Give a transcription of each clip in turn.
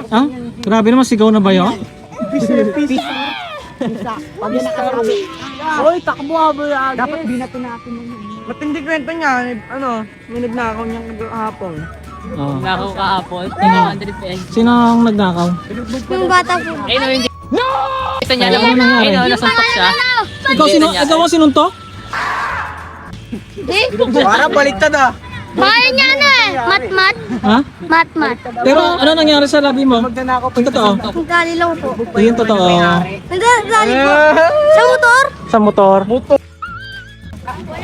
Ha? Grabe naman, sigaw na ba yun? Pisa. Pag yan nakasabi. Hoy, takbo abo yan. Dapat binato natin mo yun. Matindi kwento niya, may nagnakaw niyang hapon. Oh. Nakaw kahapon, 200 pesos. Sino ang nagnakaw? Yung bata po. Ayun o, hindi. No! Ito niya Ano lang. nangyari? Ayun o, nasuntok siya. Ikaw ang sinuntok? Parang baliktad ah. Kaya niya na eh. Mat-mat. Ha? Mat-mat. Pero ano nangyari sa labi mo? Magnanakaw Ang totoo? Nagdali lang po. Ito yung totoo. Nagdali po. Sa motor? Sa motor?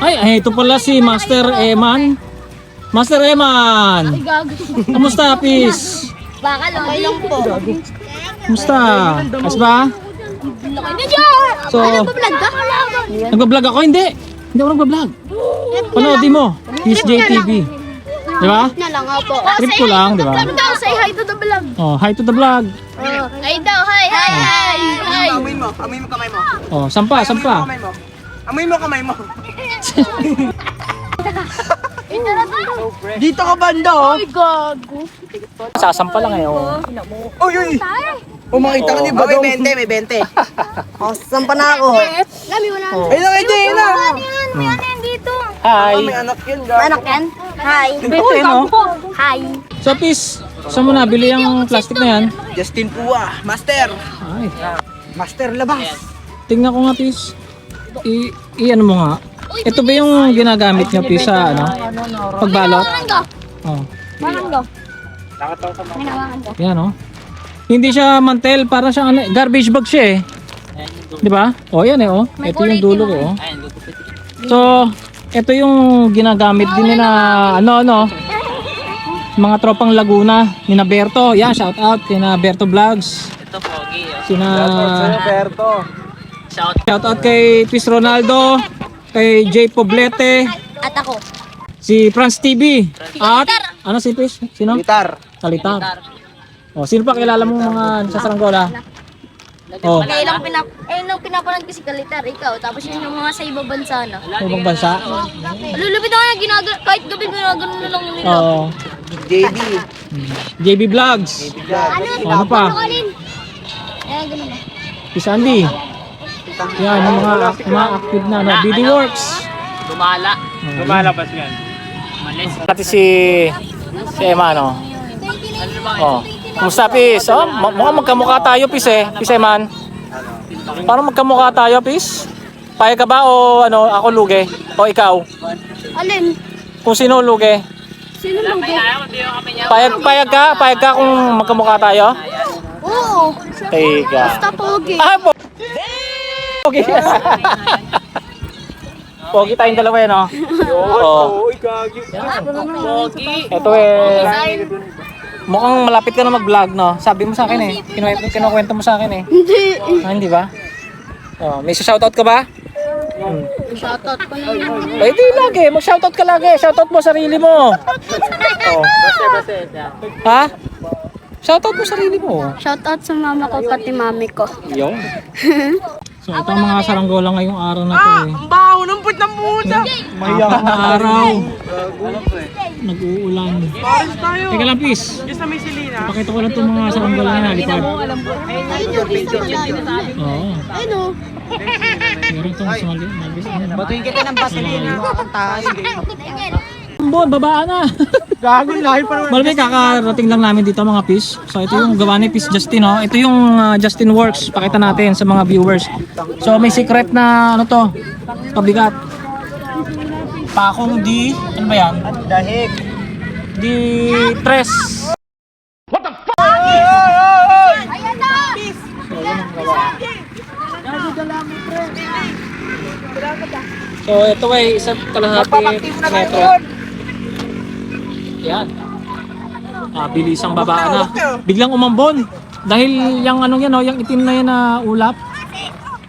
Ay, ito pala si Master Eman. Master Eman! Kamusta, Pis? Baka lang po. Kamusta? Ayos ba? So, Vlog ka? nagbablog ako? Hindi. Hindi ako nagbablog. Panoodin mo. Pis JTV. Di ba? Na lang po. Trip ko lang, di ba? Ano daw? Say hi to the vlog. Oh, hi to the vlog. Hi daw. Hi. Amoy mo kamay mo. Oh, sampa. Amoy mo kamay mo. Dito ka banda oh. Gago. Sasampa lang eh. Oh. Uy. Makita ka ni Badong. May 20. Oh, sampa na ako. Lami wala. Ayun lang, ayun na. May ano yan dito? Hi. May anak yun, May anak yan? Hi. Ito no? Hi. So, Pis, saan mo nabili yung plastic na yan? Justin Pua, master. Ay, Master labas. tingnan ko nga, Pis. I-ano mo nga. Ito ba yung ginagamit niyo, Pis, sa ano? Pagbalot? Oh. Manang May nawakan ko. Yan oh. Hindi siya mantel, parang siyang ano, garbage bag siya eh. 'Di ba? Oh, yan eh oh. Ito yung dulo ko oh. Ayun, lupit. So, ito yung ginagamit din nila ano mga tropang Laguna, ni Berto. Yan, shout out kay Berto Vlogs. Ito, pogi. Oh. Sina Roberto. shout out kay Pis Ronaldo, kay Jay Poblete, At ako. si Franz TV. At ano si Pis? Sino? Gitar. Salitar. Oh, sino pa kilala mo mga sa Saranggola? Oh, Nung pinapanood ko si Kalitar, ikaw. Tapos yun yung mga sa ibang bansa na. ibang bansa. Lulupit ako na ginagawa. Kahit gabi ginagawa na lang yung nila. Oh, JB. JB Vlogs. Ano pa? Colin? Ayan, ganun na. Si Sandy. Yan, yung mga active na no, BD Works. Lumala. Lumalabas yan. Malis. Pati si Emma no. Ano ba? Oh. Kumusta, Pis? Oh, mukhang magkamukha tayo, Pis eh. Pis Eman. Parang magkamukha tayo, Pis. Payag ka ba o ano, ako lugi? O ikaw? Alin? Kung sino lugi? Sino mo? Payag ka kung magkamukha tayo? Oo. Teka. Basta pogi. Ah, Pogi. Pogi tayong dalawa yan, oh. Oh. Uy, gagi. Pogi. Ito eh. Mukhang malapit ka na mag-vlog, no? Sabi mo sa akin eh. Kinukwento mo sa akin eh. Hindi. Ah, hindi ba? Oh, may shoutout ka ba? Shoutout ko na yun. Eh, di lagi. Mag-shoutout ka lagi. Shoutout mo sarili mo. Oh. Ha? Shoutout mo sarili mo. Shoutout sa mama ko pati mami ko. Yun. So, ito ang mga saranggola ngayong araw na to eh. Ang baho ng put ng puta. Mayang araw. Nag-uulan. Paris tayo. Teka lang, please. Diyan sa may silina. Pakita ko lang itong mga saranggola na nalipad. Ayun yung isa malayo. Oo. Ayun o. Meron itong sumali. Batuin kita ng basilina. Bon, babaan na. Gago, lahi pa naman. Malami, kakarating lang namin dito mga Pis. So ito yung gawa ni Pis Justin, oh. Ito yung Justin Works. Pakita natin sa mga viewers. So may secret na ano to, pabigat. Pakong di, ano ba yan? Dahig. Di tres. Ayan na! So ito ay isang kalahati metro. Yan. Bilisang babaan na. Biglang umambon. Dahil yung anong yan, oh, yung itim na yan na ulap.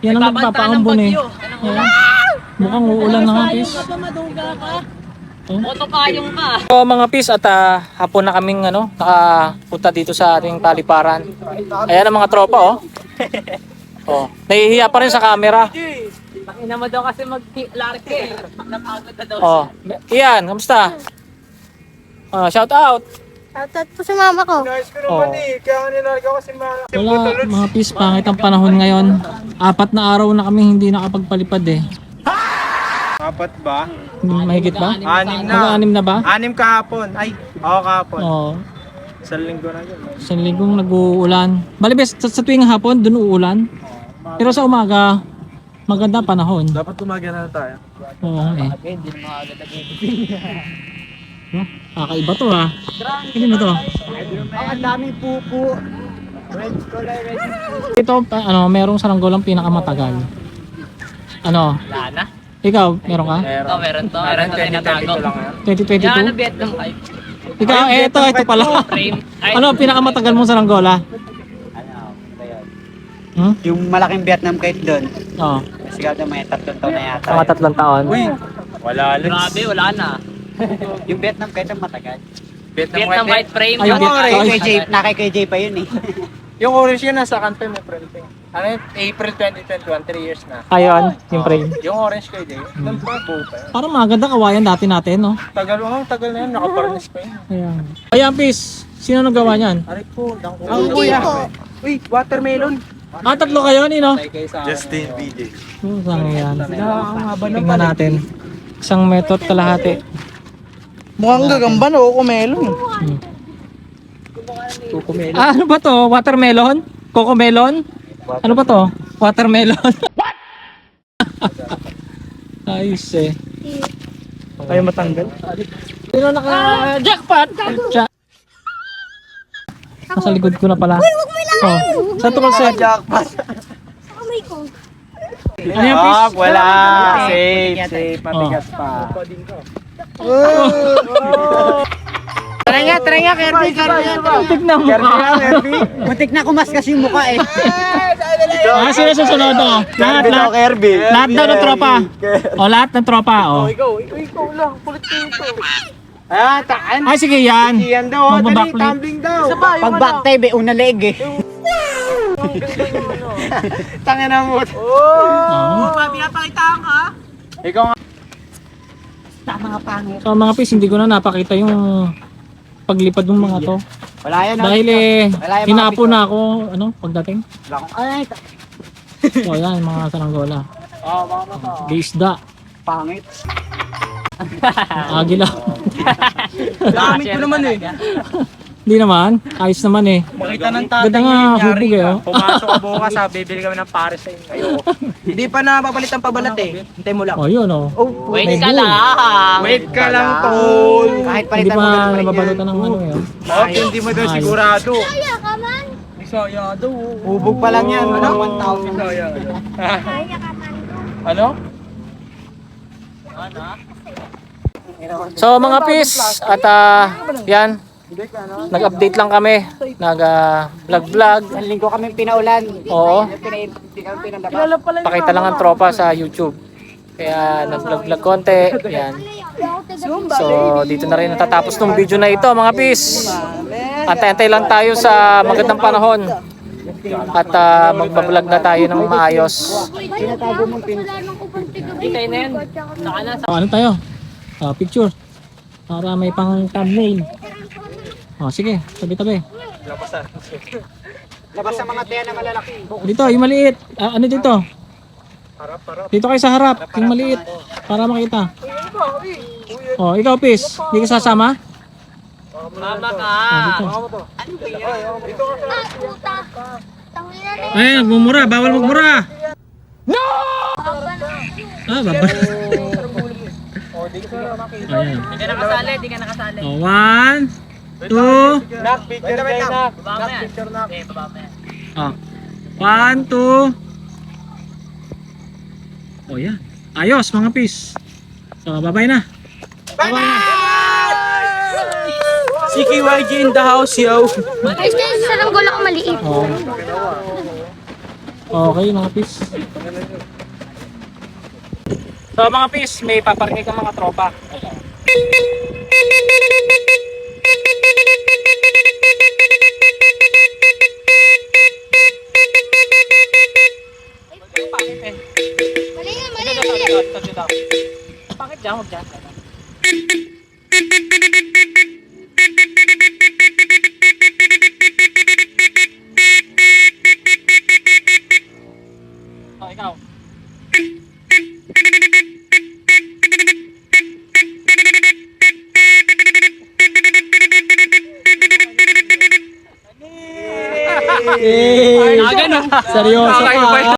Yan ang nagpapaambon eh. Ayan. Mukhang uulan na nga, Pis. Oto kayong ka. So mga Pis, at hapon na kaming nakapunta dito sa ating paliparan. Ayan ang mga tropa, oh. Oh, nahihiya pa rin sa camera. Pakina mo daw kasi mag-larke. Napagod na daw. Oh, Ian, kamusta? Shout out. At po sa mama ko. Oh. Wala, mga pis, pangit ang panahon ngayon. 4 na araw na kami hindi nakapagpalipad eh. Apat ba? Mahigit ba? 6 na. Mag-6 na ba? 6 kahapon. Ay, kahapon. Oo. Isang linggo na yun. Isang linggong nag-uulan. Balibes, sa tuwing hapon, dun uulan. Pero sa umaga, maganda panahon. Dapat tumagyan na tayo. Oo eh. Kakaiba to ha. Hindi mo to. Ang daming pupo. Ito, merong saranggolang pinakamatagal. Ano? Wala na. Ikaw, meron ka? Ito, meron to. Meron to tinatago. 2022? Yan, ano, Vietnam type. Ikaw, ito pala. Frame. Ay, Ano, pinakamatagal mong saranggola? Hmm? Yung malaking Vietnam kite doon. Oo. Sigaw na may 3 taon na yata. Mga 3 taon. Wala lang. grabe, wala na. Yung Vietnam kite ang matagal. Vietnam white frame. Ay, yung Ano, Vietnam- Kay J, nakay KJ pa yun eh. Yung orange yun nasa kanto may printing. Ano yun? April 2021, 3 years na. Ayun, yung frame. Yung orange kay Jay, doon pa buo pa yun. Parang maganda kawayan dati natin, no? Tagal na yun, nakaparnis pa yun. Ayan. Ayan, Pis. Sino nagawa niyan? Aray po, dangko. Ang kuya. Uy, watermelon. 3 kayo, Nino? Justin BJ. Saan yan? Tingnan natin. Isang method kalahati. Mukhang gagamba na ako melon. Ah, ano ba to? Watermelon? Cocomelon? Ano ba to? Watermelon? Ayos eh. Ayaw matanggal. Sino naka-jackpot? Nasa likod ko na pala. Oh. Saan to kasi? Jackpot. Kamay ko. Ano yan, Pis? Wala. Safe. Matigas pa. Tara nga, Kirby. Tignan mo ka. Muntik na kumas kasi yung mukha eh. Ah, sino susunod oh? Lahat daw ng tropa. O, lahat ng tropa, oh. Ikaw lang. Kulit ko ito. Taan. Ay, sige yan. Yan daw. Dali, Magbabaklit. tumbling daw. Pag back be, una leg eh. Tanga na mo. Oh. Ikaw nga. So, mga Pis, hindi ko na napakita yung paglipad ng mga to. Wala yan. Dahil Wala yung mga hinapo na ako, pagdating. Ay, So, yan, mga saranggola. Di isda. pangit. Agila. Gamit ko naman eh. Hindi naman. Ayos naman eh. Makita ng tatay Ganda nga, hubog eh. Oh. Pumasok ka bukas ha, bibili kami ng pares sa inyo. Hindi pa napapalit ang pabalat eh. Hintay mo lang. Oh, yun oh. Wait May ka bull. lang. Wait ka lang, tol. Kahit Hindi palitan mo pa ganun pa rin nababalutan ng ano eh. Oh. Hindi mo daw Ayos. sigurado. Kaya ka man. Isaya daw. Hubog pa lang yan. Ano? 1,000. Kaya ka man. Ano? So mga Pis, at yan, nag-update lang kami, nag-vlog-vlog. Isang linggo kami pinaulan. Oo, Hindi kami pinalabas. pakita lang ang tropa sa YouTube. Kaya nag-vlog-vlog konti, yan. So dito na rin natatapos tong video na ito mga Pis. Antay-antay lang tayo sa magandang panahon. At magbablog na tayo ng maayos. Tinatago mong pin. Hintay na yan. Saka na. Ano tayo? Picture. Para may pang thumbnail. Sige, tabi-tabi. Labas sa mga tiyan na malalaki. Dito, yung maliit. Ano dito? Dito kayo sa harap, yung maliit. Para makita. Oh, ikaw Pis, hindi ka sasama? Mama ka. Dito. Ah, puta. Tangina na Ay, magmumura, bawal magmura. Baba. Ayan. Hindi ka nakasali, hindi ka nakasali. 1, 2, Nak, picture kayo nak. Baba mo yan. Picture nak. Okay, baba mo yan. 1, 2. Yan. Ayos mga Pis. So, babay na. CKYG in the house, yo. Ayos na yung saranggola ko maliit. Okay mga Pis. So mga Pis, may paparinig ang mga tropa. Mali nga, mali, mali. Bakit dyan? Huwag dyan. Oh, ikaw. Ay, Seryoso Kakaiba ka. yun.